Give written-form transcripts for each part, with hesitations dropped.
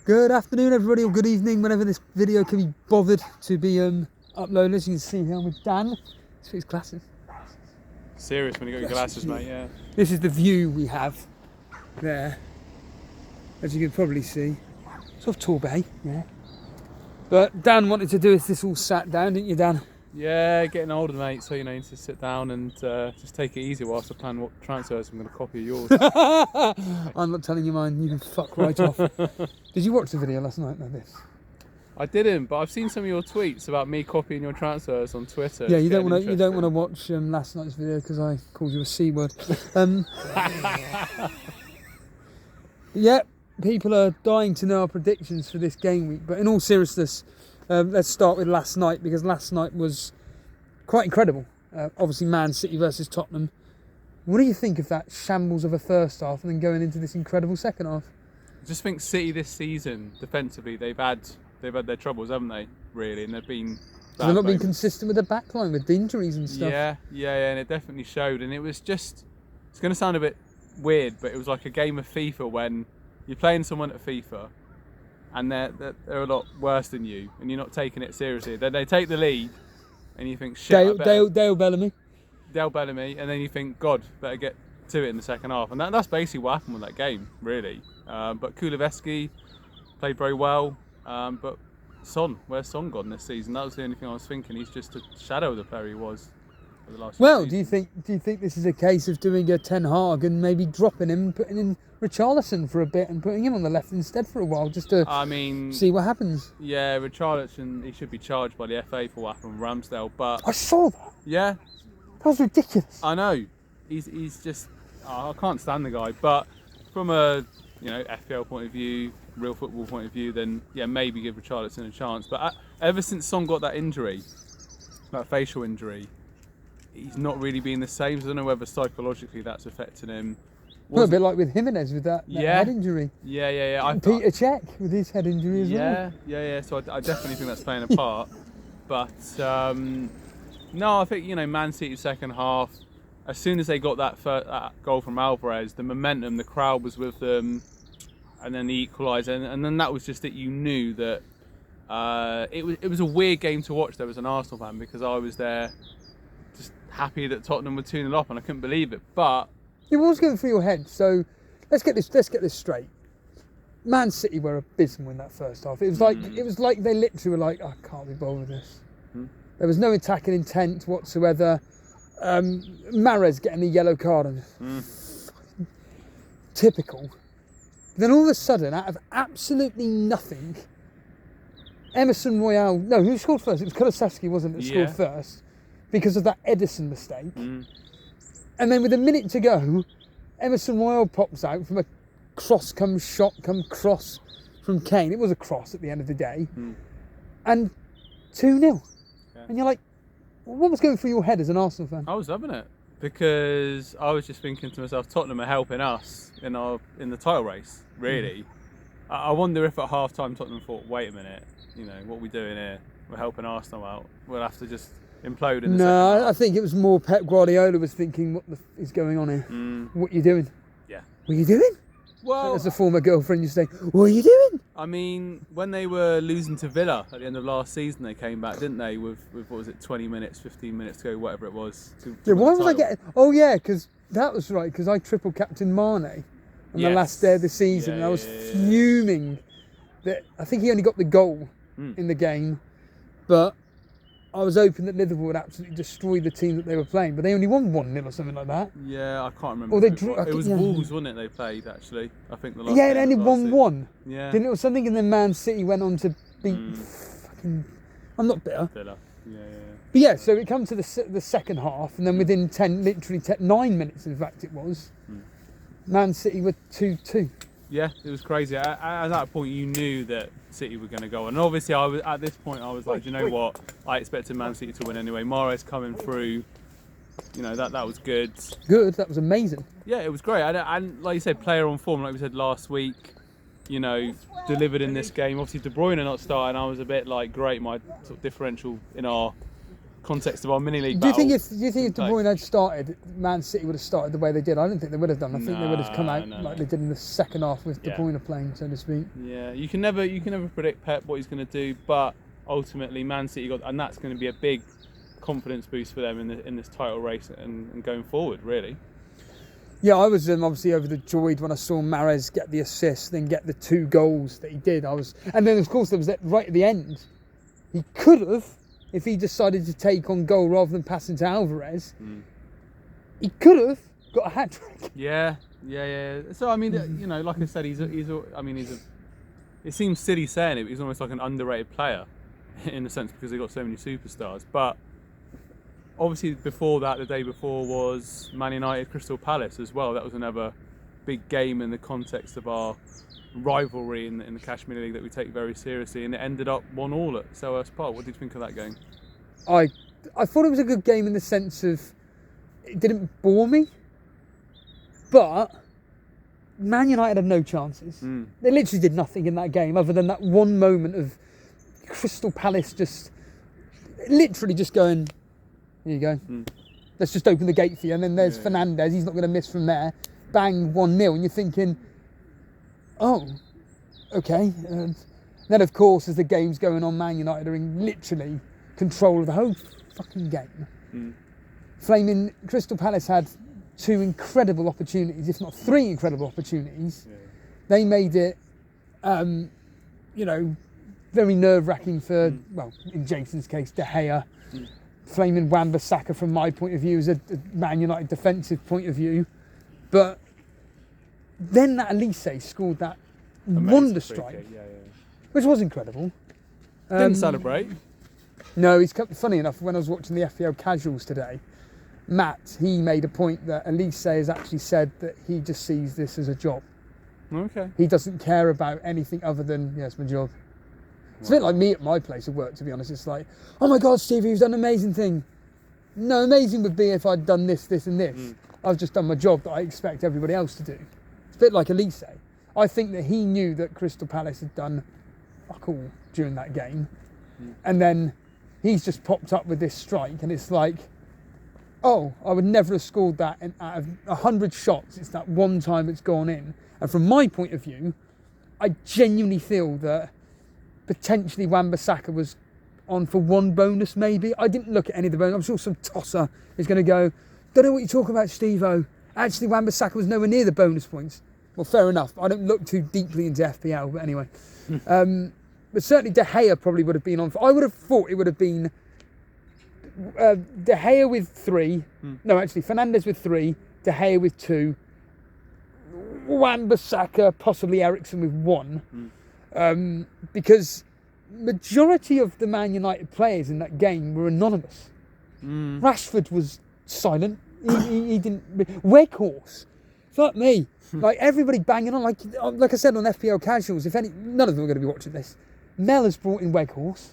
Good afternoon, everybody, or good evening, whenever this video can be bothered to be uploaded. As you can see here, I'm with Dan. This fits glasses. Serious when you got your glasses, mate, yeah. This is the view we have there, as you can probably see. Sort of Torbay, yeah. But Dan wanted to do this all sat down, didn't you, Dan? Yeah, getting older, mate, so you need to sit down and just take it easy whilst I plan what transfers I'm going to copy yours. I'm not telling you mine, you can fuck right off. Did you watch the video last night like this? I didn't, but I've seen some of your tweets about me copying your transfers on Twitter. Yeah, you don't want to watch last night's video because I called you a C word. Yeah, people are dying to know our predictions for this game week, but in all seriousness, let's start with last night, because last night was quite incredible. Obviously, Man City versus Tottenham. What do you think of that shambles of a first half and then going into this incredible second half? I just think City this season, defensively, they've had their troubles, haven't they? Really, and they've been. They've not been consistent with the backline with the injuries and stuff. Yeah, and it definitely showed. And it was just. It's going to sound a bit weird, but it was like a game of FIFA when you're playing someone at FIFA, and they're a lot worse than you, and you're not taking it seriously. Then they take the lead, and you think, shit. Dale Bellamy, and then you think, God, better get to it in the second half. And that's basically what happened with that game, really. But Kulusevski played very well. But where's Son gone this season? That was the only thing I was thinking. He's just a shadow of the player he was for the last. Well, do you think this is a case of doing a Ten Hag and maybe dropping him, putting in Richarlison for a bit and putting him on the left instead for a while, just to see what happens? Yeah, Richarlison, he should be charged by the FA for what happened with Ramsdale, but I saw that. Yeah, that was ridiculous. I know. He's just I can't stand the guy. But from a FPL point of view, real football point of view, then yeah, maybe give Richarlison a chance. But ever since Son got that injury, that facial injury, he's not really been the same. So I don't know whether psychologically that's affecting him. Well, a bit like with Jimenez with that head injury. Yeah. Peter Cech with his head injury as well. Yeah. So I definitely think that's playing a part. But no, I think Man City's second half. As soon as they got that goal from Alvarez, the momentum, the crowd was with them, and then the equaliser, and then that was just it. You knew that it was a weird game to watch. There was an Arsenal fan, because I was there, just happy that Tottenham were 2-0 up, and I couldn't believe it. But it was going through your head. So let's get this straight. Man City were abysmal in that first half. It was like they literally were like, I can't be bothered with this. There was no attacking intent whatsoever. Mahrez getting the yellow card, and typical. Then all of a sudden, out of absolutely nothing, Emerson Royale. No, who scored first? It was Kulusevski, wasn't it? Scored first because of that Edison mistake. And then with a minute to go, Emerson Royale pops out from a cross cross from Kane. It was a cross at the end of the day, and 2-0. Yeah. And you're like, what was going through your head as an Arsenal fan? I was loving it, because I was just thinking to myself, Tottenham are helping us in the title race, really. I wonder if at half time Tottenham thought, wait a minute, what are we doing here? We're helping Arsenal out. We'll have to just implode in the second half. I think it was more Pep Guardiola was thinking, what the is going on here? What are you doing? Yeah. What are you doing? Well, as a former girlfriend, you say, what are you doing? I mean, when they were losing to Villa at the end of last season, they came back, didn't they, with what was it, 20 minutes, 15 minutes to go, whatever it was. Why was I getting... Oh, yeah, because that was right, because I triple captained Mane on the last day of the season, and I was fuming that I think he only got the goal in the game, but I was hoping that Liverpool would absolutely destroy the team that they were playing, but they only won 1-0 or something like that. Yeah, I can't remember. Or they drew. It was Wolves, wasn't it? They played, actually. I think the last. Yeah, it ended 1-1. Yeah. Didn't it? Or something, and then Man City went on to beat. Fucking. I'm not bitter. Villa. Yeah. But yeah, so it comes to the second half, and then within 9 minutes, in fact, it was. Man City were 2-2. Yeah, it was crazy. At that point, you knew that City were going to go, and obviously, at this point, I was like, do you know what? I expected Man City to win anyway. Mahrez coming through, that was good. Good, that was amazing. Yeah, it was great. And like you said, player on form, like we said last week. Delivered in this game. Obviously, De Bruyne not starting. I was a bit like, great, my sort of differential in our context of our mini league Do you battle. think if De Bruyne had started, Man City would have started the way they did? I don't think they would have done. I think they would have come out like they did in the second half with De Bruyne playing, so to speak. Yeah, you can never predict Pep what he's going to do, but ultimately Man City and that's going to be a big confidence boost for them in this title race and going forward, really. Yeah, I was obviously overjoyed when I saw Mahrez get the assist, then get the 2 goals that he did. And then of course there was that right at the end. He could have, if he decided to take on goal rather than passing to Alvarez, he could have got a hat trick. Yeah. So I mean, like I said, it seems silly saying it, but he's almost like an underrated player in a sense because they got so many superstars. But obviously, before that, the day before was Man United Crystal Palace as well. That was another big game in the context of our rivalry in the Cash Mini League that we take very seriously, and it ended up 1-1 at Selhurst Park. What did you think of that game? I thought it was a good game in the sense of it didn't bore me, but Man United had no chances. They literally did nothing in that game other than that one moment of Crystal Palace just literally just going, here you go, let's just open the gate for you, and then there's Fernandes, he's not going to miss from there, bang, 1-0, and you're thinking, oh, okay. And then, of course, as the game's going on, Man United are in literally control of the whole fucking game. Flaming Crystal Palace had 2 incredible opportunities, if not 3 incredible opportunities. They made it, very nerve-wracking for, well, in Jason's case, De Gea. Flaming Wan-Bissaka from my point of view as a Man United defensive point of view. But then that Elise scored that wonder strike, which was incredible. Didn't celebrate. No, funny enough, when I was watching the FPL casuals today, Matt, he made a point that Elise has actually said that he just sees this as a job. Okay. He doesn't care about anything other than, it's my job. It's a bit like me at my place of work, to be honest. It's like, oh my God, Stevie, you've done an amazing thing. No, amazing would be if I'd done this, this and this. I've just done my job that I expect everybody else to do. It's a bit like Elise. I think that he knew that Crystal Palace had done fuck all during that game. And then he's just popped up with this strike, and it's like, oh, I would never have scored that, and out of 100 shots, it's that one time it's gone in. And from my point of view, I genuinely feel that potentially Wan-Bissaka was on for 1 bonus maybe. I didn't look at any of the bonus. I'm sure some tosser is going to go, don't know what you're talking about, Steve-O. Actually, Wan-Bissaka was nowhere near the bonus points. Well, fair enough. I don't look too deeply into FPL, but anyway. But certainly De Gea probably would have been on. I would have thought it would have been De Gea with 3. No, actually, Fernandes with 3. De Gea with 2. Wan-Bissaka, possibly Eriksen with 1. Because majority of the Man United players in that game were anonymous. Rashford was silent. He didn't. Weghorst, fuck me. Like everybody banging on. Like I said on FPL casuals, none of them are going to be watching this. Mel has brought in Weghorst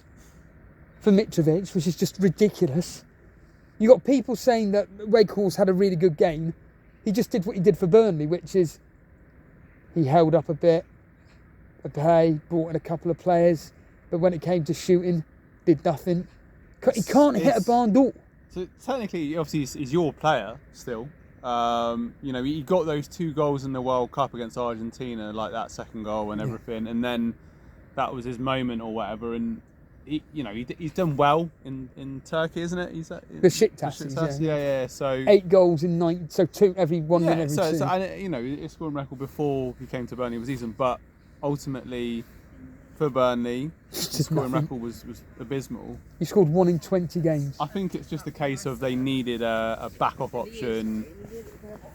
for Mitrovic, which is just ridiculous. You got people saying that Weghorst had a really good game. He just did what he did for Burnley, which is he held up a bit, brought in a couple of players, but when it came to shooting, did nothing. He can't hit a barn door. So technically, obviously, he's your player still. He got those 2 goals in the World Cup against Argentina, like that second goal and everything, and then that was his moment or whatever. And he's done well in Turkey, isn't it? Besiktas, yeah. So 8 goals in 9, so 2 every 1 minute. So his scoring record before he came to Burnley was decent, but ultimately for Burnley, his scoring record was abysmal. He scored 1 in 20 games. I think it's just a case of they needed a back-off option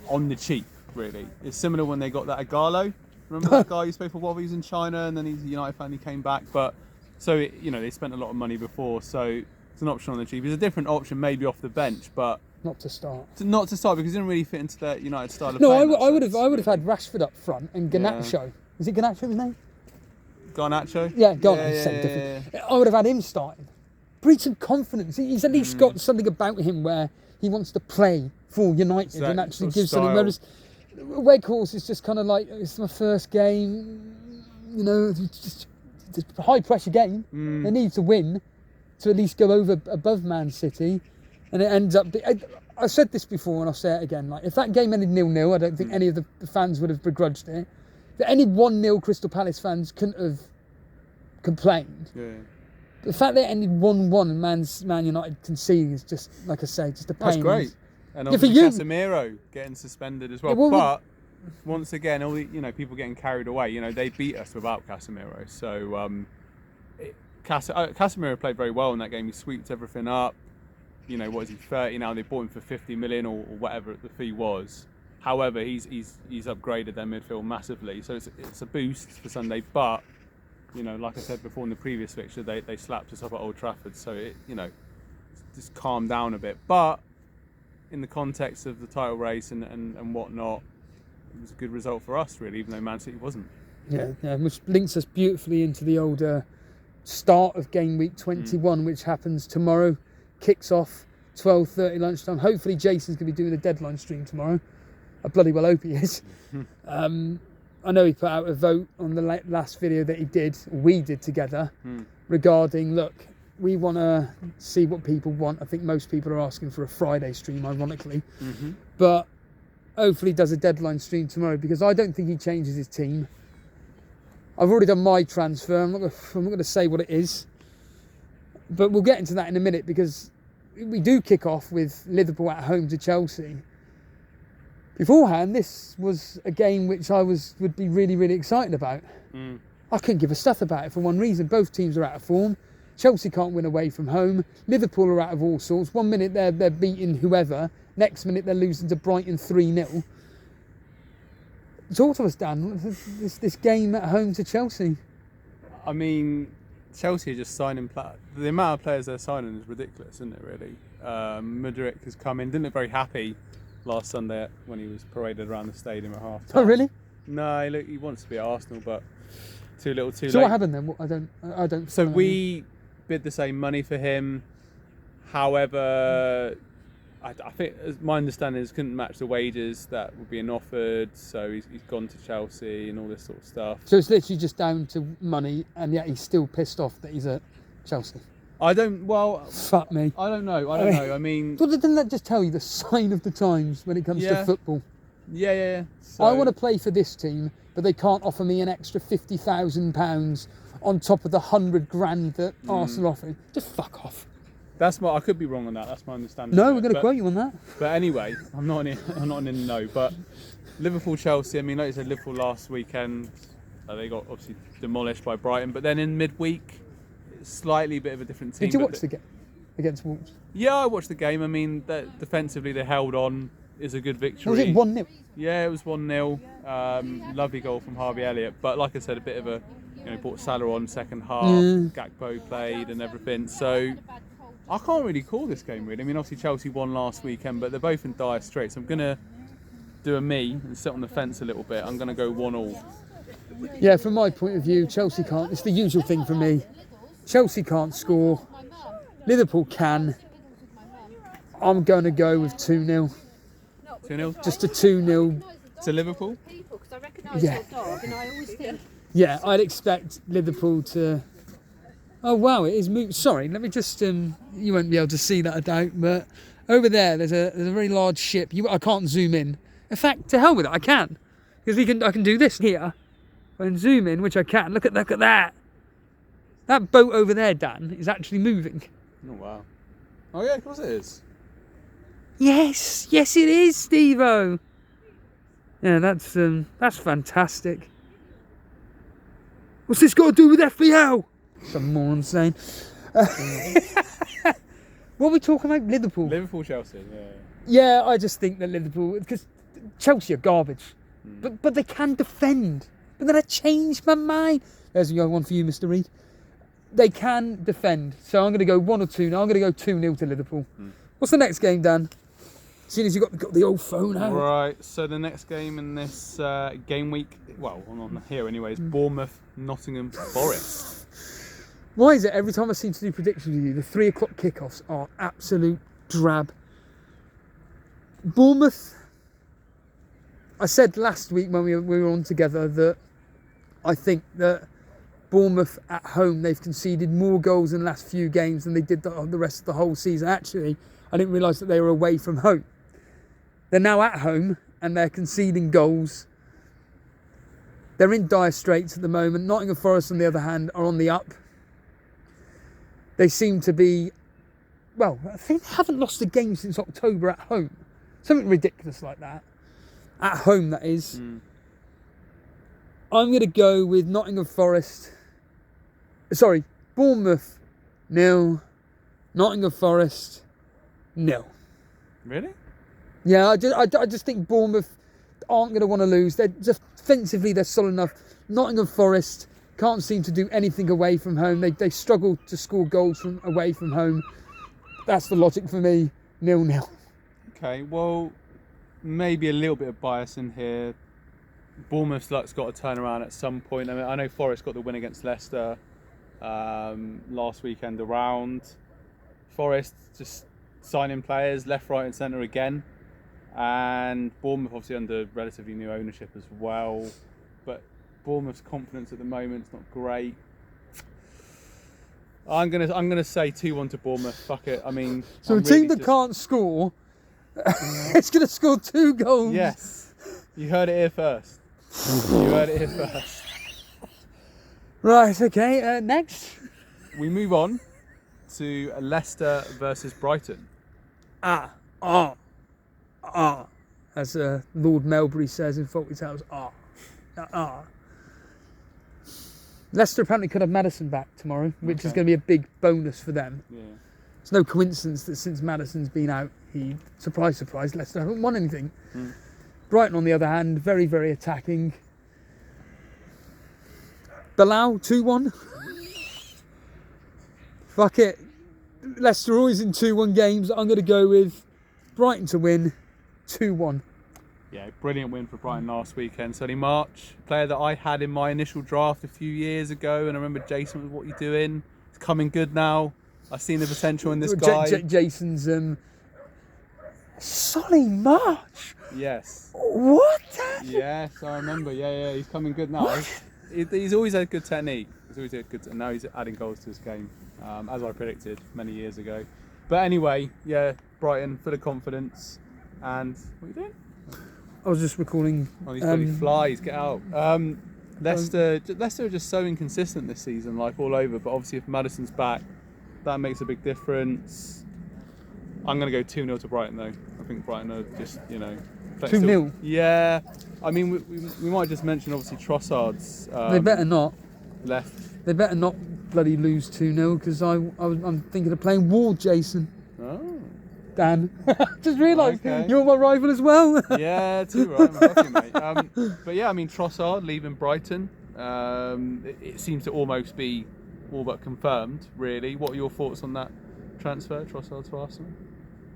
on the cheap, really. It's similar when they got that Agallo. Remember that guy who played for Wolves in China, and then he's a United fan, he came back. But so they spent a lot of money before, so it's an option on the cheap. It's a different option, maybe off the bench, but not to start. Not to start because it didn't really fit into their United style of play. No, I would have had Rashford up front and Garnacho. Yeah. Is it Garnacho his name? Garnacho? Yeah, different. I would have had him starting. Breed some confidence. He's at least got something about him where he wants to play for United and actually give something. Whereas Weghorst is just kind of like, it's my first game, it's just a high pressure game. They need to win. to at least go above Man City, and it ends up. I said this before, and I'll say it again. Like, if that game ended 0-0, I don't think any of the fans would have begrudged it. If any 1-0 Crystal Palace fans couldn't have complained. Yeah. The fact that it ended 1-1 and Man United conceding is just, like I say, just a pain. That's great. And Yeah, for obviously you. Casemiro getting suspended as well. Yeah, well, but once again, all the people getting carried away. They beat us without Casemiro. So Casemiro played very well in that game. He sweeped everything up. What is he, 30 now? They bought him for 50 million or whatever the fee was. However, he's upgraded their midfield massively. So it's a boost for Sunday. But like I said before in the previous fixture, they slapped us up at Old Trafford. So it just calmed down a bit. But in the context of the title race and whatnot, it was a good result for us, really, even though Man City wasn't. Yeah, which links us beautifully into the older start of game week 21, which happens tomorrow. Kicks off 12:30 lunchtime. Hopefully Jason's going to be doing a deadline stream tomorrow. I bloody well hope he is. I know he put out a vote on the last video that we did together, regarding, look, we want to see what people want. I think most people are asking for a Friday stream, ironically. But hopefully he does a deadline stream tomorrow, because I don't think he changes his team. I've already done my transfer. I'm not going to say what it is. But we'll get into that in a minute, because we do kick off with Liverpool at home to Chelsea. Beforehand, this was a game which I would be really, really excited about. I couldn't give a stuff about it for one reason. Both teams are out of form. Chelsea can't win away from home. Liverpool are out of all sorts. 1 minute they're beating whoever. Next minute they're losing to Brighton 3-0. Talk to us, Dan. This game at home to Chelsea. I mean, Chelsea are just signing. The amount of players they're signing is ridiculous, isn't it, really? Mudryk has come in, didn't look very happy last Sunday when he was paraded around the stadium at half time. Oh, really? No, he wants to be at Arsenal, but too little too late. So what happened then? I don't. So we bid the same money for him. However, I think, as my understanding is, couldn't match the wages that were being offered, so he's gone to Chelsea and all this sort of stuff. So it's literally just down to money, and yet he's still pissed off that he's at Chelsea. Fuck me. I don't know. I mean, doesn't that just tell you the sign of the times when it comes to football? Yeah. So, I want to play for this team, but they can't offer me an extra £50,000 on top of the £100,000 that Arsenal offered. Just fuck off. I could be wrong on that. That's my understanding. No, we're going to quote you on that. But anyway, I'm not in the know. But Liverpool, Chelsea. I mean, like you said, Liverpool last weekend, they got obviously demolished by Brighton. But then in midweek, slightly bit of a different team. Did you watch the game against Wolves? Yeah, I watched the game. I mean, defensively they held on. Is a good victory. Was it 1-0? Yeah, it was 1-0. Lovely goal from Harvey Elliott. But like I said, a bit of a, brought Salah on second half. Gakpo played and everything. So I can't really call this game, really. I mean, obviously Chelsea won last weekend, but they're both in dire straits. I'm going to do a me and sit on the fence a little bit. I'm going to go 1-1. Yeah, from my point of view, Chelsea can't. It's the usual thing for me. Chelsea can't score. Liverpool can. I'm going to go with 2-0. 2-0? Just a 2-0. To Liverpool? Yeah. Yeah, I'd expect Liverpool to... Oh, wow, it is... Sorry, let me just... You won't be able to see that, I doubt, but over there's a very large ship. I can't zoom in. In fact, to hell with it, I can. Because I can do this here. I can zoom in, which I can. Look at that. That boat over there, Dan, is actually moving. Oh, wow. Oh, yeah, of course it is. Yes, it is, Steve-O. Yeah, that's fantastic. What's this got to do with FPL? Some moron saying. What are we talking about? Liverpool, Chelsea, yeah. Yeah, I just think that Liverpool, because Chelsea are garbage, but they can defend. But then I changed my mind. There's one for you, Mr. Reed. They can defend, so I'm going to go 1 or 2 now. I'm going to go 2-0 to Liverpool. What's the next game, Dan? As soon as you got the old phone out. Right, so the next game in this game week, well, on here anyways, Bournemouth, Nottingham Forest. Why is it every time I seem to do predictions with you, the 3 o'clock kickoffs are absolute drab? Bournemouth, I said last week when we were on together that I think that Bournemouth at home, they've conceded more goals in the last few games than they did the rest of the whole season. Actually, I didn't realise that they were away from home. They're now at home and they're conceding goals. They're in dire straits at the moment. Nottingham Forest, on the other hand, are on the up. They seem to be, well, I think they haven't lost a game since October at home. Something ridiculous like that. At home, that is. I'm going to go with Nottingham Forest. Sorry, Bournemouth 0, Nottingham Forest 0. Really? Yeah, I just think Bournemouth aren't going to want to lose. They're just defensively, they're solid enough. Nottingham Forest can't seem to do anything away from home. They struggle to score goals from away from home. That's the logic for me. 0-0. Okay, well, maybe a little bit of bias in here. Bournemouth's luck's got to turn around at some point. I mean, I know Forest got the win against Leicester last weekend around. Forest just signing players left, right and centre again. And Bournemouth obviously under relatively new ownership as well. But Bournemouth's confidence at the moment is not great. I'm gonna say 2-1 to Bournemouth. Fuck it. I mean, so a team that can't score, it's gonna score 2 goals. Yes, you heard it here first. You heard it here first. Right. Okay. Next, we move on to Leicester versus Brighton. As Lord Melbury says in Fawlty Towers. Leicester apparently could have Maddison back tomorrow, which is going to be a big bonus for them. Yeah. It's no coincidence that since Maddison's been out, surprise, Leicester haven't won anything. Brighton, on the other hand, very, very attacking. Bilal, 2-1. Fuck it. Leicester always in 2-1 games. I'm going to go with Brighton to win 2-1. Yeah, brilliant win for Brighton last weekend. Sonny March, player that I had in my initial draft a few years ago, and I remember Jason was, what you doing? It's coming good now. I've seen the potential in this guy. Jason's Sonny March. Yes. What? Yes, I remember. Yeah, he's coming good now. He's always had good technique. He's always had good, and now he's adding goals to his game, as I predicted many years ago. But anyway, yeah, Brighton full of confidence. And what are you doing? I was just recalling. Oh, these bloody flies! Get out. Leicester are just so inconsistent this season, like all over. But obviously, if Maddison's back, that makes a big difference. I'm going to go 2-0 to Brighton, though. I think Brighton are just, 2-0? Yeah. I mean, we might just mention, obviously, Trossard's... they better not. Left. They better not bloody lose 2-0, because I'm thinking of playing Ward, Jason. Oh. Dan. Just realised you're my rival as well. Yeah, too right. I'm lucky, mate. But yeah, I mean, Trossard leaving Brighton. It seems to almost be all but confirmed, really. What are your thoughts on that transfer, Trossard to Arsenal?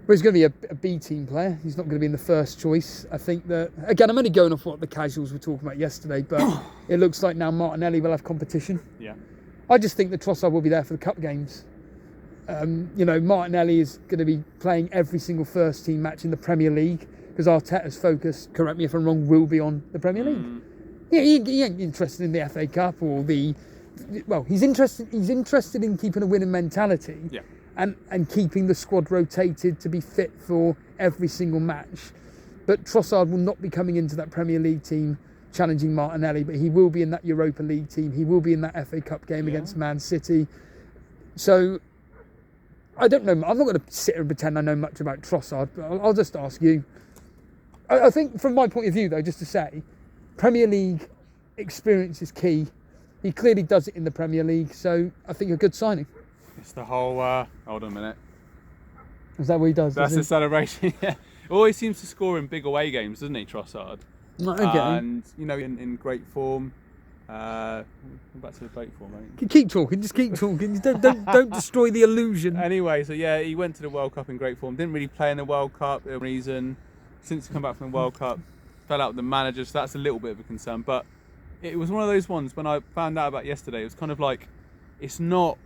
Well, he's going to be a B team player. He's not going to be in the first choice. I think that, again, I'm only going off what the casuals were talking about yesterday, but it looks like now Martinelli will have competition. Yeah. I just think that Trossard will be there for the cup games. Martinelli is going to be playing every single first team match in the Premier League because Arteta's focus, correct me if I'm wrong, will be on the Premier League. Yeah, he ain't interested in the FA Cup or he's interested in keeping a winning mentality. Yeah. And keeping the squad rotated to be fit for every single match. But Trossard will not be coming into that Premier League team challenging Martinelli, but he will be in that Europa League team. He will be in that FA Cup game against Man City. So, I don't know. I'm not going to sit here and pretend I know much about Trossard, but I'll just ask you. I think from my point of view, though, just to say, Premier League experience is key. He clearly does it in the Premier League, so I think a good signing. It's the whole, hold on a minute. Is that what he does? That's the celebration, yeah. Always seems to score in big away games, doesn't he, Trossard? Okay. And, in great form. Back to the great form, mate. Keep talking, just keep talking. Don't destroy the illusion. Anyway, so yeah, he went to the World Cup in great form. Didn't really play in the World Cup, for a reason. Since he come back from the World Cup, fell out with the manager, so that's a little bit of a concern. But it was one of those ones, when I found out about yesterday, it was kind of like, it's not...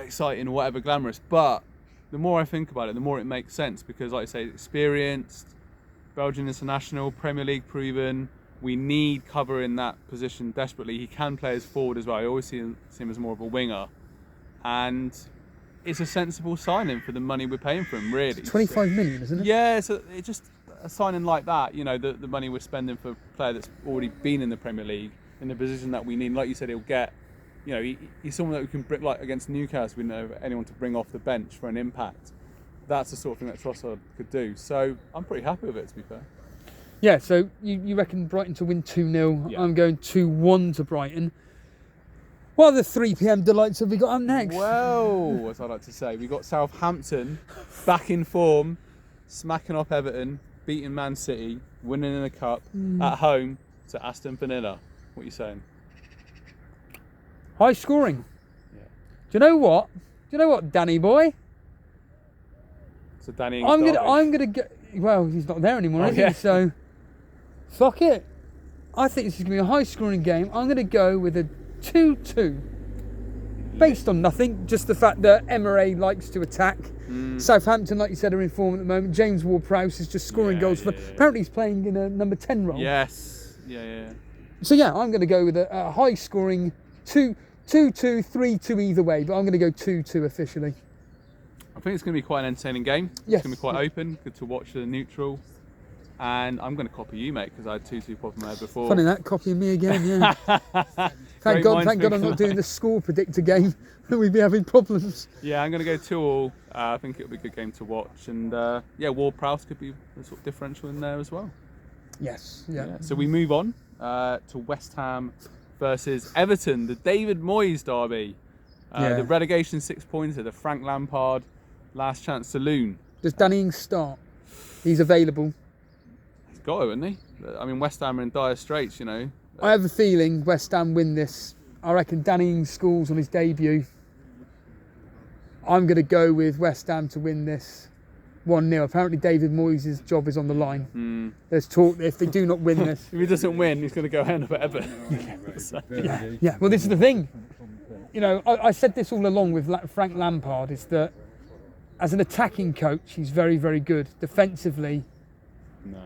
exciting or whatever, glamorous, but the more I think about it, the more it makes sense because, like I say, experienced, Belgian international, Premier League proven, We need cover in that position desperately. He can play as forward as well. I always see him as more of a winger. And it's a sensible signing for the money we're paying for him, really. It's 25 million, isn't it? Yeah, so it's just a signing like that, the money we're spending for a player that's already been in the Premier League, in the position that we need. Like you said, he'll get, he's someone that we can bring, like against Newcastle, we know anyone to bring off the bench for an impact. That's the sort of thing that Trossard could do. So I'm pretty happy with it, to be fair. Yeah, so you reckon Brighton to win 2-0. Yeah. I'm going 2-1 to Brighton. What other 3 p.m. delights have we got up next? Well, as I like to say, we got Southampton back in form, smacking off Everton, beating Man City, winning in the cup at home to Aston Villa. What are you saying? High scoring. Yeah. Do you know what, Danny boy? So Danny, I'm gonna go. Well, he's not there anymore, is he? So, fuck it. I think this is gonna be a high scoring game. I'm gonna go with a 2-2. Based on nothing, just the fact that Emery likes to attack. Southampton, like you said, are in form at the moment. James Ward-Prowse is just scoring goals for. Apparently, he's playing in a number 10 role. Yes. Yeah. So yeah, I'm going to go with a high scoring 2-2, 3-2 either way, but I'm going to go 2-2 officially. I think it's going to be quite an entertaining game. Yes. It's going to be quite open, good to watch the neutral. And I'm going to copy you, mate, because I had 2-2 pop in my head before. Funny that, copying me again, yeah. Thank God I'm not doing the score predictor game. We'd be having problems. Yeah, I'm going to go 2-2. I think it'll be a good game to watch. And Ward-Prowse could be a sort of differential in there as well. Yes, yeah. So we move on to West Ham versus Everton, the David Moyes derby. The relegation 6-pointer, the Frank Lampard last chance saloon. Does Danny Ings start? He's available. He's got to, hasn't he? I mean, West Ham are in dire straits, I have a feeling West Ham win this. I reckon Danny Ings scores on his debut. I'm going to go with West Ham to win this 1-0. Apparently David Moyes' job is on the line. There's talk that if they do not win this... if he doesn't win, he's going to go hand up at Everton. Yeah, well, this is the thing. I said this all along with Frank Lampard, is that as an attacking coach, he's very, very good. Defensively, No.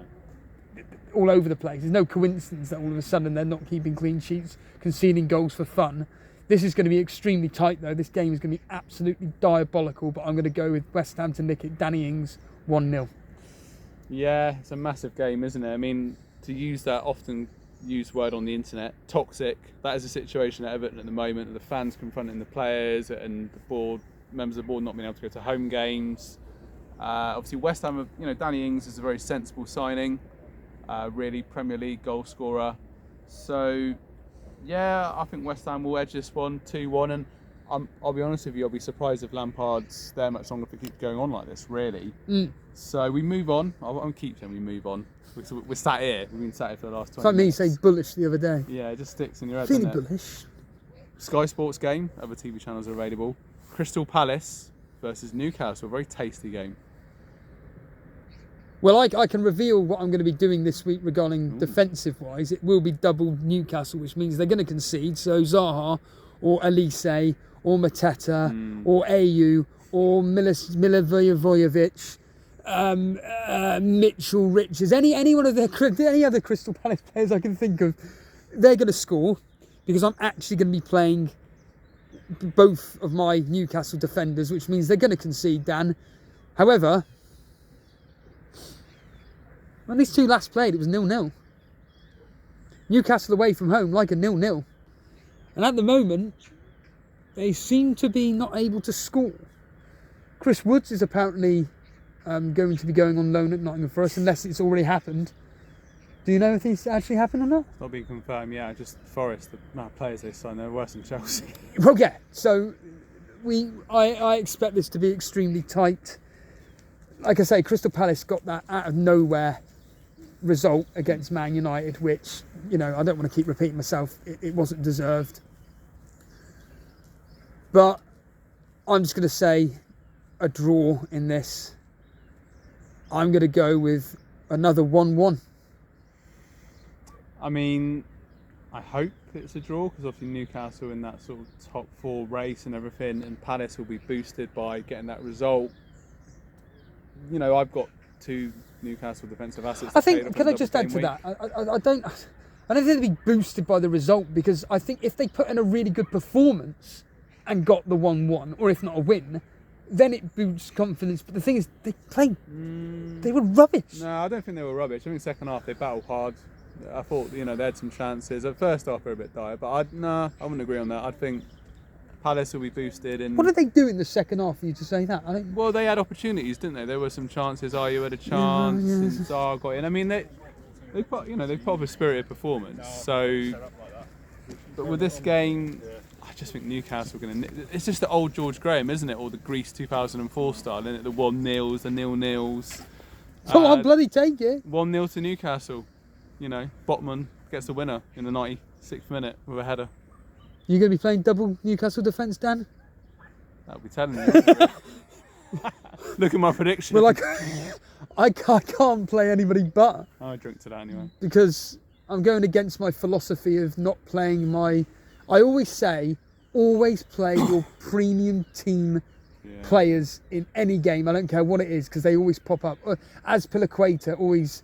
all over the place. There's no coincidence that all of a sudden they're not keeping clean sheets, conceding goals for fun. This is going to be extremely tight, though. This game is going to be absolutely diabolical, but I'm going to go with West Ham to nick it. Danny Ings, 1-0. Yeah, it's a massive game, isn't it? I mean, to use that often used word on the internet, toxic, that is the situation at Everton at the moment. The fans confronting the players and the board, members of the board not being able to go to home games. Obviously, West Ham, Danny Ings is a very sensible signing. Really Premier League goal scorer. So, yeah, I think West Ham will edge this one 2-1. And I'll be honest with you, I'll be surprised if Lampard's there much longer if it keeps going on like this, really. So we move on. I'll keep saying we move on. We're sat here. We've been sat here for the last 20 It's like minutes. me saying bullish the other day. Yeah, it just sticks in your head, Feeling doesn't it? bullish. Sky Sports game, other TV channels are available. Crystal Palace versus Newcastle, a very tasty game. Well, I can reveal what I'm going to be doing this week regarding defensive-wise. It will be double Newcastle, which means they're going to concede. So Zaha or Elise or Mateta or Ayew or Milivojevic, Mitchell, Richards, any other Crystal Palace players I can think of, they're going to score because I'm actually going to be playing both of my Newcastle defenders, which means they're going to concede, Dan. However, when these two last played, it was 0-0. Newcastle away from home, like a 0-0. And at the moment, they seem to be not able to score. Chris Woods is apparently going to be going on loan at Nottingham Forest, unless it's already happened. Do you know if it's actually happened or not? It's not being confirmed, yeah. Just Forest, the amount of players they signed, they're worse than Chelsea. Well, yeah. So I expect this to be extremely tight. Like I say, Crystal Palace got that out of nowhere result against Man United, which, I don't want to keep repeating myself. It wasn't deserved. But I'm just going to say a draw in this. I'm going to go with another 1-1. I mean, I hope it's a draw because obviously Newcastle in that sort of top 4 race and everything, and Palace will be boosted by getting that result. I've got 2 Newcastle defensive assets. I think, can I just add to that? I don't think they'd be boosted by the result, because I think if they put in a really good performance and got the 1-1, or if not a win, then it boosts confidence. But the thing is, they were rubbish. No, I don't think they were rubbish. I think second half they battled hard. I thought, they had some chances. At first half they were a bit dire, but I wouldn't agree on that. I think Palace will be boosted. What did they do in the second half for you to say that? Well, they had opportunities, didn't they? There were some chances. Ayew had a chance, and Zaha got in. I mean, they put up a spirited performance. So, but with this game, I just think Newcastle are going to. It's just the old George Graham, isn't it? Or the Greece 2004 style, isn't it? The 1-0s, the 0-0s. So I'll bloody take it. 1-0 to Newcastle. Botman gets the winner in the 96th minute with a header. You going to be playing double Newcastle defence, Dan? That'll be telling you. Look at my prediction. Well, I can't play anybody but. I drink to that anyway. Because I'm going against my philosophy of not playing my... I always say, always play your premium team players in any game. I don't care what it is, because they always pop up. As Pilaqueta always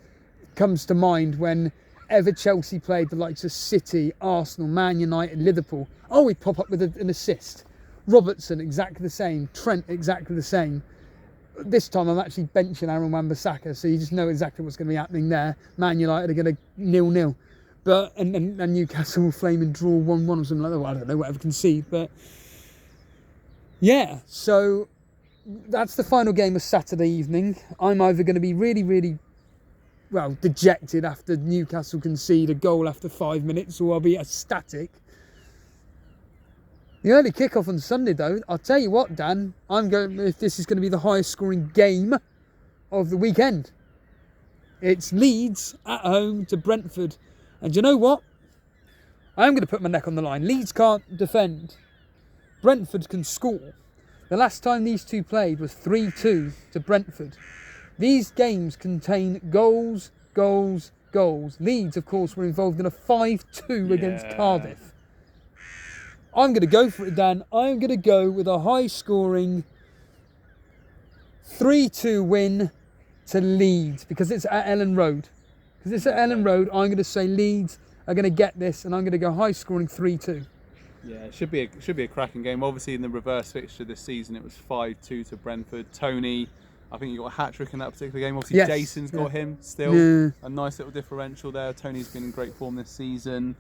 comes to mind when ever Chelsea played the likes of City, Arsenal, Man United, Liverpool. Oh, he'd pop up with an assist. Robertson, exactly the same. Trent, exactly the same. This time I'm actually benching Aaron Wan-Bissaka, so you just know exactly what's going to be happening there. Man United are going to 0-0. But and Newcastle will flame and draw 1-1 or something like that. Well, I don't know, whatever concede. But yeah, so that's the final game of Saturday evening. I'm either going to be really, really, dejected after Newcastle concede a goal after 5 minutes, or I'll be ecstatic. The early kickoff on Sunday, though, I'll tell you what, Dan, if this is going to be the highest scoring game of the weekend. It's Leeds at home to Brentford. And you know what? I am going to put my neck on the line. Leeds can't defend. Brentford can score. The last time these two played was 3-2 to Brentford. These games contain goals. Leeds, of course, were involved in a 5-2 against Cardiff. I'm going to go for it, Dan. I'm going to go with a high-scoring 3-2 win to Leeds, because it's at Ellen Road. I'm going to say Leeds are going to get this, and I'm going to go high-scoring 3-2. Yeah, it should be a cracking game. Obviously, in the reverse fixture this season, it was 5-2 to Brentford. Tony, I think you got a hat-trick in that particular game. Obviously, Jason's got him still. Yeah. A nice little differential there. Tony's been in great form this season.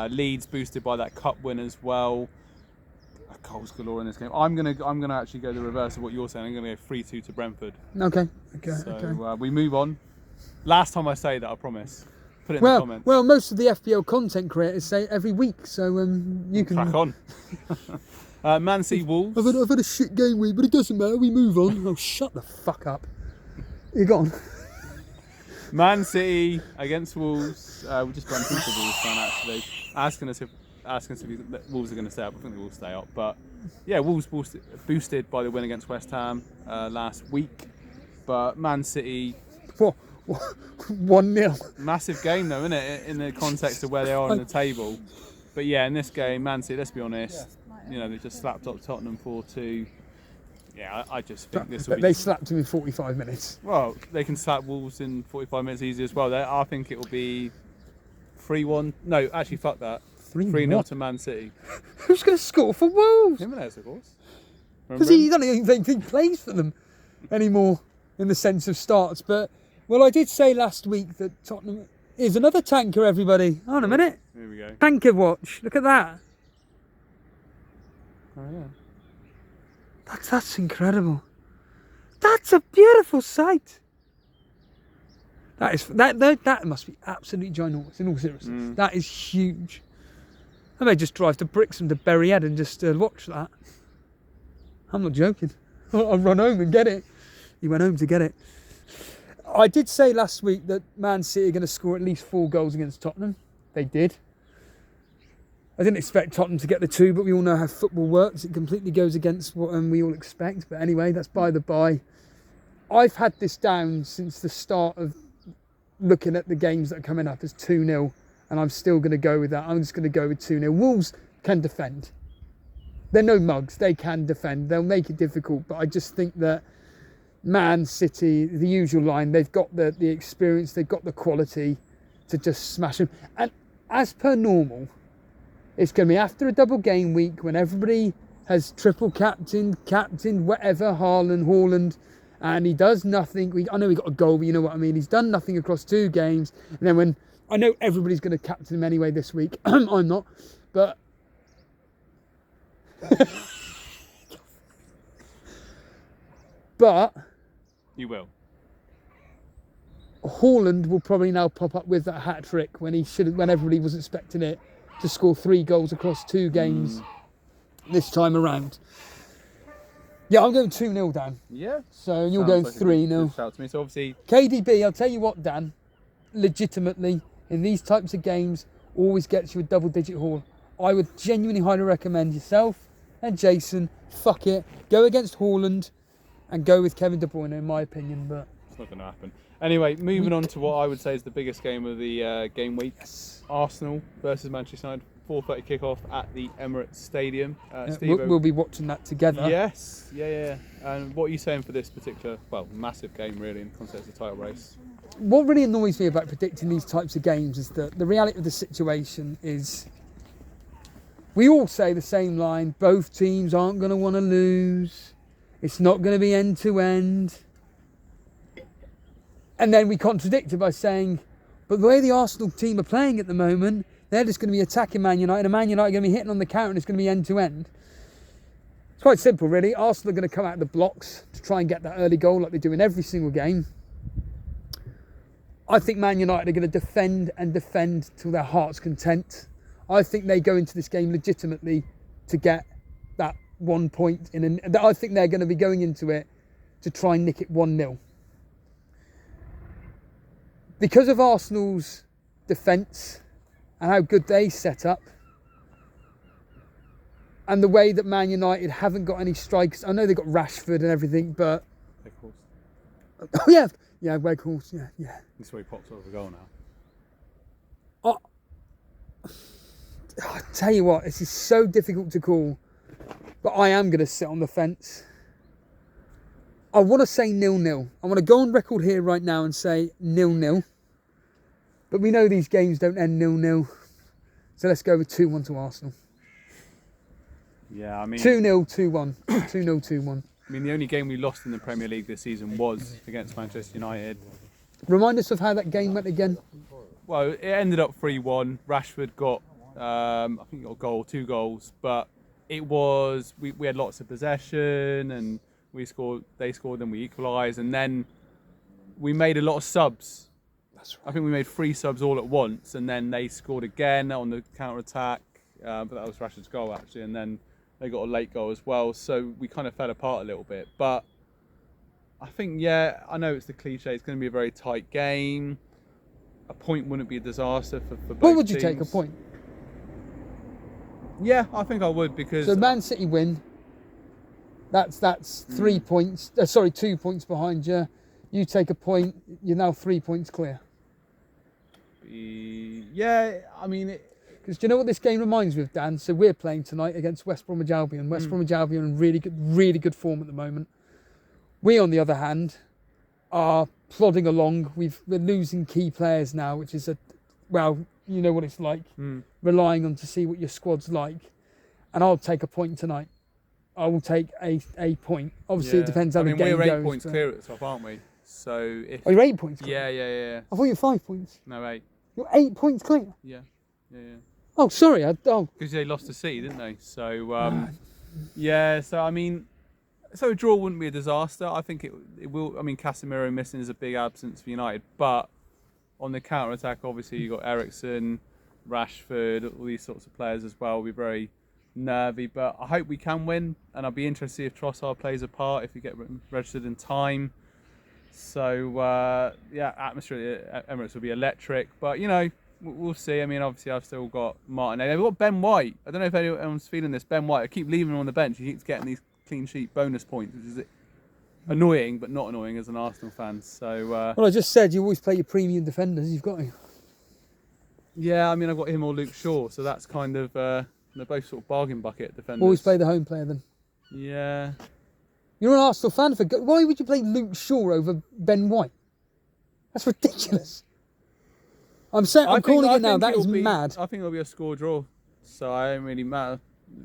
Leeds boosted by that cup win as well. Goals galore in this game. I'm gonna actually go the reverse of what you're saying. I'm gonna go 3-2 to Brentford. Okay. So we move on. Last time I say that, I promise. Put it in the comments. Well, most of the FPL content creators say it every week, so you can crack on. Man City Wolves. I've had a shit game week, but it doesn't matter. We move on. Oh, shut the fuck up. You're gone. Man City against Wolves. We just bumped into Wolves fan actually, asking us if Wolves are going to stay up. I think they will stay up, but yeah, Wolves boosted by the win against West Ham last week. But Man City. 1-0. Massive game though, isn't it? In the context of where they are on the table. But yeah, in this game, Man City. Let's be honest. They just slapped up Tottenham 4-2. Yeah, I just think this will be... They slapped him in 45 minutes. Well, they can slap Wolves in 45 minutes easy as well. I think it will be 3-1. No, actually, fuck that. 3-0 to Man City. Who's going to score for Wolves? Jimenez, of course. Because he doesn't even think he plays for them anymore in the sense of starts. But, well, I did say last week that Tottenham is another tanker, everybody. Hold on a minute. Here we go. Tanker watch. Look at that. Oh, yeah. That's incredible. That's a beautiful sight. That must be absolutely ginormous, in all seriousness. That is huge. I may just drive to Brixham to Bury Head and just watch that. I'm not joking. I'll run home and get it. He went home to get it. I did say last week that Man City are going to score at least 4 goals against Tottenham. They did. I didn't expect Tottenham to get the 2, but we all know how football works. It completely goes against what we all expect. But anyway, that's by the by. I've had this down since the start of looking at the games that are coming up as 2-0, and I'm still going to go with that. I'm just going to go with 2-0. Wolves can defend. They're no mugs. They can defend. They'll make it difficult, but I just think that Man City, the usual line, they've got the experience, they've got the quality to just smash them. And as per normal, it's going to be after a double game week when everybody has triple captained, whatever, Haaland, and he does nothing. I know he got a goal, but you know what I mean. He's done nothing across 2 games. And then when, I know everybody's going to captain him anyway this week. I'm not, but... but... You will. Haaland will probably now pop up with that hat-trick when everybody was expecting it to score 3 goals across 2 games this time around. Yeah, I'm going 2-0, Dan. Yeah. So you're going 3-0. Shout to me. So obviously, KDB, I'll tell you what, Dan, legitimately, in these types of games, always gets you a double-digit haul. I would genuinely highly recommend yourself and Jason, fuck it, go against Haaland and go with Kevin De Bruyne, in my opinion, but... It's not going to happen. Anyway, moving on to what I would say is the biggest game of the game week. Yes. Arsenal versus Manchester United. 4:30 kickoff at the Emirates Stadium. We'll be watching that together. Yes, yeah. And what are you saying for this particular, massive game really in context of the title race? What really annoys me about predicting these types of games is that the reality of the situation is we all say the same line, both teams aren't going to want to lose, it's not going to be end to end. And then we contradict it by saying, but the way the Arsenal team are playing at the moment, they're just going to be attacking Man United, and Man United are going to be hitting on the counter, and it's going to be end to end. It's quite simple, really. Arsenal are going to come out of the blocks to try and get that early goal like they do in every single game. I think Man United are going to defend till their heart's content. I think they go into this game legitimately to get that 1 point. I think they're going to be going into it to try and nick it 1-0. Because of Arsenal's defence and how good they set up, and the way that Man United haven't got any strikers. I know they've got Rashford and everything, but... Oh, yeah. Yeah, Weghorst, yeah. This is where he pops over the goal now. I tell you what, this is so difficult to call, but I am going to sit on the fence. I want to say 0-0. I want to go on record here right now and say 0-0. But we know these games don't end 0-0. So let's go with 2-1 to Arsenal. Yeah, I mean... 2-0, 2-1. 2-0, 2-1. I mean, the only game we lost in the Premier League this season was against Manchester United. Remind us of how that game went again. Well, it ended up 3-1. Rashford got, I think he got a goal, 2 goals. But it was, we had lots of possession and they scored and we equalised. And then we made a lot of subs. That's right. I think we made 3 subs all at once. And then they scored again on the counter-attack. But that was Rashford's goal, actually. And then they got a late goal as well. So we kind of fell apart a little bit. But I think, I know it's the cliche. It's going to be a very tight game. A point wouldn't be a disaster for both What would you teams. take, a point? Yeah, I think I would, because... So Man City win. That's 3 points. 2 points behind you. You take a point. You're now 3 points clear. Yeah, I mean... Because do you know what this game reminds me of, Dan? So we're playing tonight against West Bromwich Albion. West Bromwich Albion in really good form at the moment. We, on the other hand, are plodding along. We're losing key players now, which is you know what it's like, relying on to see what your squad's like. And I'll take a point tonight. I will take a point. Obviously, it depends how the game goes. We're 8 points clear at the top, aren't we? So if... Oh, you're 8 points clear? Yeah. I thought you were 5 points. No, 8. You're 8 points clear? Yeah. Oh, sorry. Because they lost to City, didn't they? So, so I mean... So a draw wouldn't be a disaster. I think it will... I mean, Casemiro missing is a big absence for United, but on the counter-attack, obviously, you've got Eriksen, Rashford, all these sorts of players as well. We'll be very nervy, but I hope we can win, and I'll be interested to see if Trossard plays a part, if we get registered in time. So, atmosphere at Emirates will be electric, but, we'll see. I mean, obviously, I've still got Martinelli. We've got Ben White. I don't know if anyone's feeling this. Ben White, I keep leaving him on the bench. He keeps getting these clean sheet bonus points, which is annoying, but not annoying as an Arsenal fan. So, well, I just said you always play your premium defenders. You've got him. Yeah, I mean, I've got him or Luke Shaw, so that's kind of they're both sort of bargain bucket defenders. Always play the home player then. Yeah. You're an Arsenal fan why would you play Luke Shaw over Ben White? That's ridiculous. I'm calling it now. That is mad. I think it'll be a score draw. So I don't really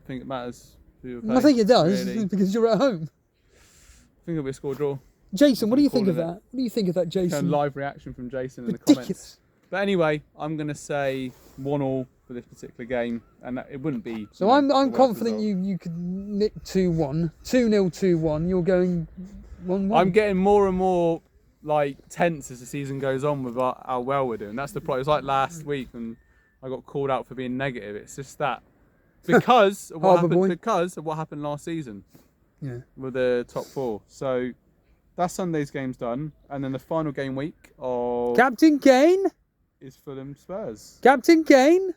think it matters who you're playing. I think it does, really. because you're at home. I think it'll be a score draw. Jason, what do you think of that? What do you think of that, Jason? Kind of live reaction from Jason in the comments. But anyway, I'm going to say 1-1 for this particular game, and it wouldn't be. So I'm confident you could nick 2-1, 2-0, 2-1. You're going 1-1. I'm getting more and more like tense as the season goes on with how well we're doing. That's the problem. It's like last week when I got called out for being negative. It's just that because of what happened last season. Yeah. With the top 4. So that's Sunday's game's done, and then the final game week of Captain Kane is Fulham Spurs. Captain Kane.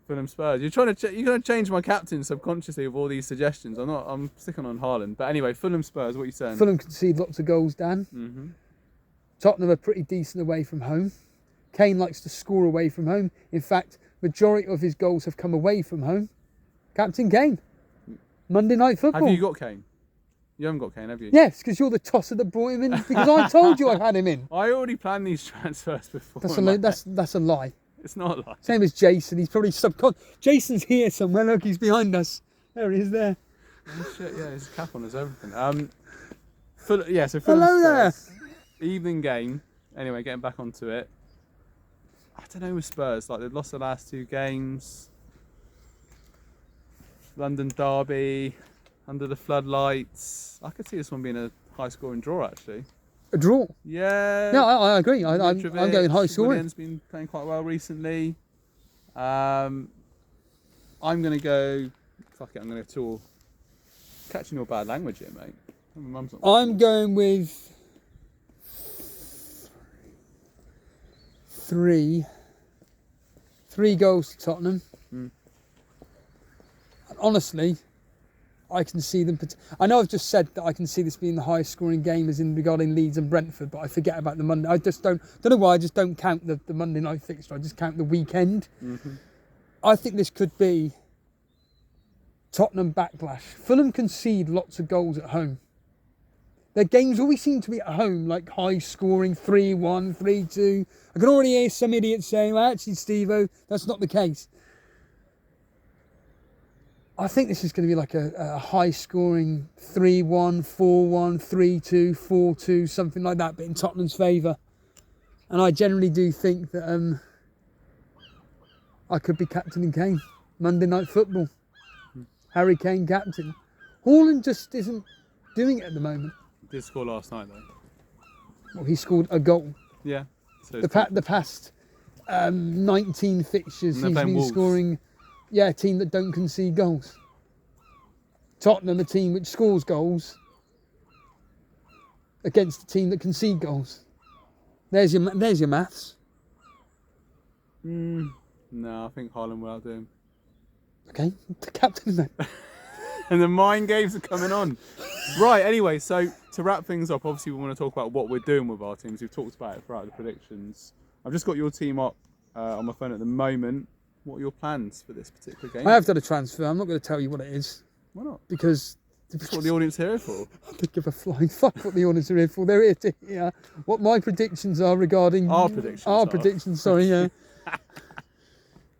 Fulham Spurs. You're going to change my captain subconsciously with all these suggestions. I'm sticking on Haaland. But anyway, Fulham Spurs. What are you saying? Fulham concede lots of goals, Dan. Mm-hmm. Tottenham are pretty decent away from home. Kane likes to score away from home. In fact, majority of his goals have come away from home. Captain Kane. Monday Night Football. Have you got Kane? You haven't got Kane, have you? Yes, because you're the tosser that brought him in. Because I told you I had him in. I already planned these transfers before. That's a lie. It's not a lie. Same as Jason. He's probably Jason's here somewhere. Look, he's behind us. There he is. There. Oh, shit, yeah, his cap on, his everything. So Fulham Hello Spurs, there. Evening game. Anyway, getting back onto it. I don't know with Spurs. Like they've lost the last 2 games. London derby, under the floodlights. I could see this one being a high-scoring draw, actually. A draw? Yeah. No, I agree. I'm going high scoring. Willian's been playing quite well recently. I'm going to go... Fuck it, I'm going to go 2-2. Catching your bad language here, mate. I'm going with 3 goals to Tottenham. Honestly, I can see them. I know I've just said that I can see this being the highest scoring game as in regarding Leeds and Brentford, but I forget about the Monday. I just don't know why I just don't count the Monday night fixture. I just count the weekend. Mm-hmm. I think this could be Tottenham backlash. Fulham concede lots of goals at home. Their games always seem to be at home, like high scoring, 3-1, 3-2. I can already hear some idiots saying, well, actually, Steve-O, that's not the case. I think this is going to be like a high-scoring 3-1, 4-1, 3-2, 4-2, something like that, but in Tottenham's favour. And I generally do think that I could be captaining Kane. Monday Night Football. Harry Kane captain. Haaland just isn't doing it at the moment. He did score last night, though. Well, he scored a goal. Yeah. So the past 19 fixtures, he's been Wolves. scoring... Yeah, a team that don't concede goals. Tottenham, a team which scores goals against a team that concede goals. There's your maths. No, I think Haaland will outdo him. Okay, the captain then. And the mind games are coming on. Right, anyway, so to wrap things up, obviously we want to talk about what we're doing with our teams. We've talked about it throughout the predictions. I've just got your team up on my phone at the moment. What are your plans for this particular game? I have done a transfer. I'm not going to tell you what it is. Why not? Because... That's what the audience are here for. I don't give a flying fuck what the audience are here for. They're here to hear what my predictions are regarding... Our predictions, sorry, yeah.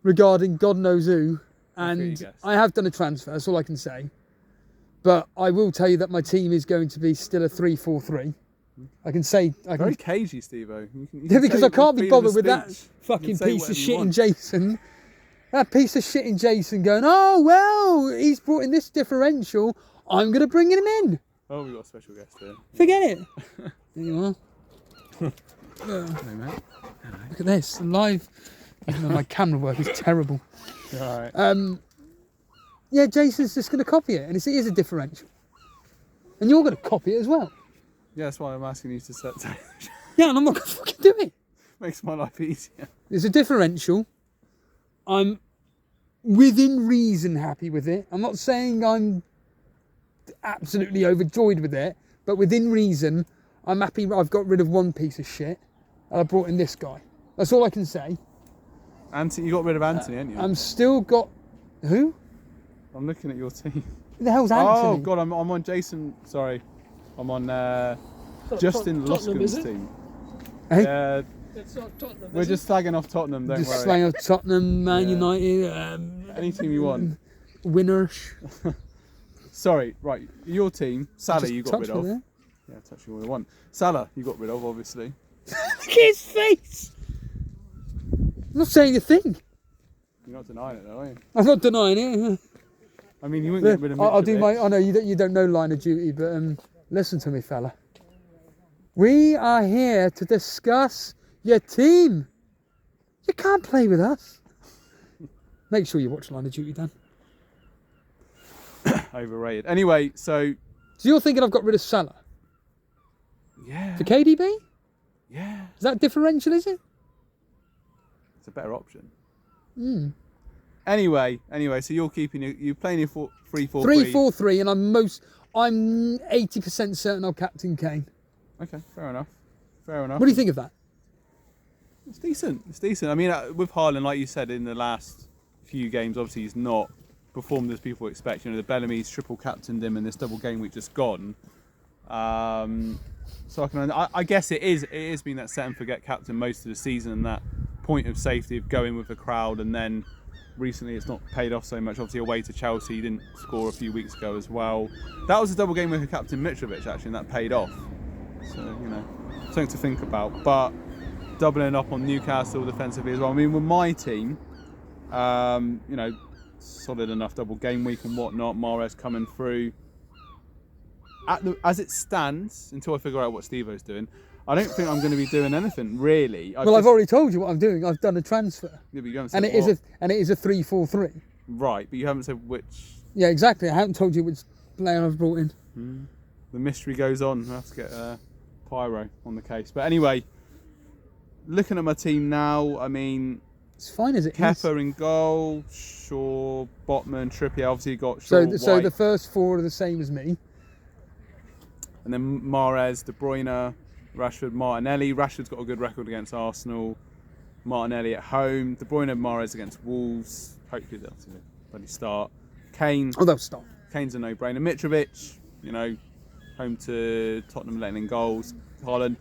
Regarding God knows who. And I have done a transfer, that's all I can say. But I will tell you that my team is going to be still a 3-4-3. I can say... Very cagey, Steve-O. Yeah, because I can't be bothered with that fucking piece of shit in Jason. That piece of shit in Jason going, oh, well, he's brought in this differential. I'm going to bring him in. Oh, we've got a special guest here. Forget it. There you are. Hello, mate. Hello. Look at this, live. Even though my camera work is terrible. All right. Yeah, Jason's just going to copy it, and it is a differential. And you're going to copy it as well. Yeah, that's why I'm asking you to set time. Yeah, and I'm not going to fucking do it. Makes my life easier. There's a differential. I'm within reason happy with it. I'm not saying I'm absolutely overjoyed with it, but within reason, I'm happy I've got rid of one piece of shit and I brought in this guy. That's all I can say. Anthony, you got rid of Anthony, haven't you? I'm still got... Who? I'm looking at your team. Who the hell's Anthony? Oh, God, I'm on Jason... Sorry. I'm on Justin Luskin's team. Hey? We're just slagging off Tottenham, don't Just worry. slagging off Tottenham, Man United, Any team you want. winners. Sorry, right. Your team, Salah, Just you got touch rid it of. there. Yeah, touch you all you want. Salah, you got rid of, obviously. Look at his face. I'm not saying a thing. You're not denying it, though, are you? I'm not denying it. I mean, you wouldn't get rid of I'll do my. Mitrovic. I know you don't know line of duty, but listen to me, fella. We are here to discuss your team. You can't play with us. Make sure you watch Line of Duty, Dan. Overrated. Anyway, so you're thinking I've got rid of Salah yeah, for KDB? yeah, Is that differential? Is it? it's a better option. Mm. Anyway, so you're playing your 3-4-3. 3-4-3, and I'm 80% certain I'll captain Kane. Okay, fair enough. What do you think of that? It's decent. I mean, with Haaland, like you said, in the last few games, obviously he's not performed as people expect. You know, the Bellamy's triple captained him in this double game week just gone. So I guess it is been that set and forget captain most of the season, and that point of safety of going with the crowd, and then recently it's not paid off so much. Obviously away to Chelsea, he didn't score a few weeks ago as well. That was a double game with captain Mitrovic actually, and that paid off. So, you know, something to think about. But doubling up on Newcastle defensively as well. I mean, with my team, you know, solid enough double game week and whatnot. Mahrez coming through. As it stands, until I figure out what Steve-O's doing, I don't think I'm going to be doing anything really. I've already told you what I'm doing. I've done a transfer. Yeah, but you haven't And said it is a 3-4-3. Right, but you haven't said which. Yeah, exactly. I haven't told you which player I've brought in. The mystery goes on. I have to get Pyro on the case. But anyway, looking at my team now, I mean, it's fine as it is. Kepa in goal, Shaw, Botman, Trippier. Obviously got Shaw, So White. the first four are the same as me. And then Mahrez, De Bruyne, Rashford, Martinelli. Rashford's got a good record against Arsenal. Martinelli at home. De Bruyne, Mahrez against Wolves. Hopefully they'll bloody start. Kane. Oh, they'll stop. Kane's a no-brainer. Mitrovic, you know, home to Tottenham letting in goals. Haaland.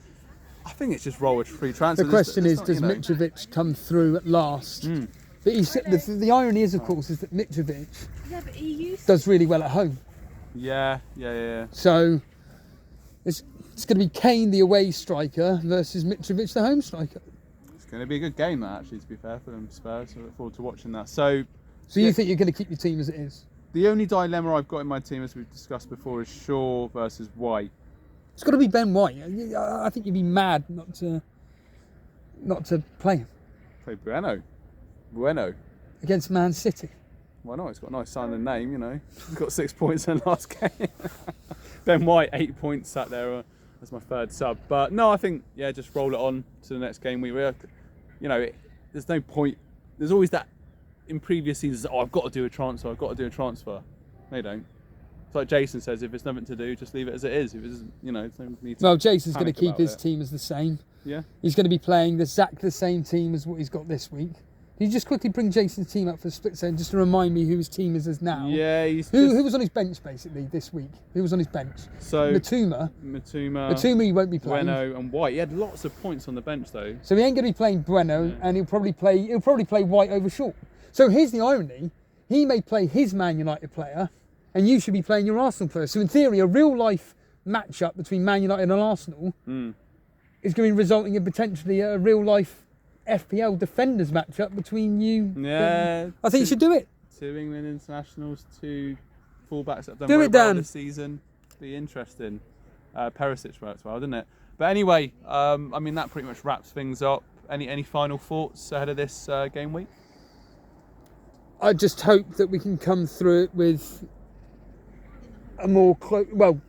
I think it's just roll with free transfer. The question is, does Mitrovic come through at last? But the irony is, of course, is that Mitrovic does really well at home. Yeah. So it's going to be Kane, the away striker, versus Mitrovic, the home striker. It's going to be a good game, that, actually, to be fair, for them Spurs. I look forward to watching that. So you think you're going to keep your team as it is? The only dilemma I've got in my team, as we've discussed before, is Shaw versus White. It's got to be Ben White. I think you'd be mad not to play him. Play Bueno. Against Man City. Why not? He's got a nice sounding name, you know. He's got 6 points in the last game. Ben White, 8 points, sat there as my third sub. But no, I think, yeah, just roll it on to the next game. You know, there's no point. There's always that in previous seasons, I've got to do a transfer. No, you don't. It's like Jason says, if it's nothing to do, just leave it as it is. If it's, you know, it's no need to. Well, Jason's going to keep his it. team as the same. Yeah. He's going to be playing the same team as what he's got this week. Can you just quickly bring Jason's team up for a split second, just to remind me who his team is now? Yeah, who was on his bench basically this week? Who was on his bench? So Matuma, he won't be playing. Bueno and White. He had lots of points on the bench though. So he ain't going to be playing Bueno, and he'll probably play White over Shaw. So here's the irony: he may play his Man United player, and you should be playing your Arsenal player. So in theory, a real life matchup between Man United and Arsenal is going to be resulting in potentially a real life FPL defenders matchup between you. Yeah, I think you should do it. 2 England internationals, 2 fullbacks that have done Do very it, well Dan. this season. Be interesting. Perisic works well, didn't it? But anyway, I mean that pretty much wraps things up. Any final thoughts ahead of this game week? I just hope that we can come through it with a more close. Well,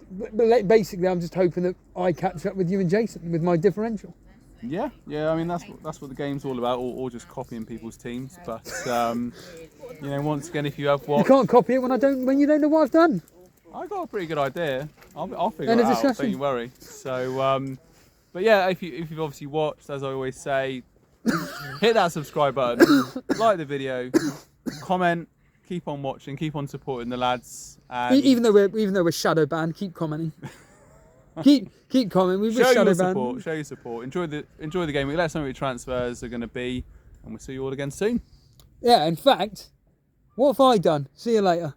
basically, I'm just hoping that I catch up with you and Jason with my differential. Yeah. I mean that's what the game's all about, or just copying people's teams. But you know, once again, if you have You can't copy it when you don't know what I've done. I got a pretty good idea. I'll figure End it of out. discussion. Don't you worry. So, but yeah, if you've obviously watched, as I always say, hit that subscribe button, like the video, comment, keep on watching, keep on supporting the lads. And Even though we're shadow banned, keep commenting. keep commenting. We wish Show your Shadowban. support. Show your support. Enjoy the game week. Let us know what your transfers are going to be, and we'll see you all again soon. Yeah. In fact, what have I done? See you later.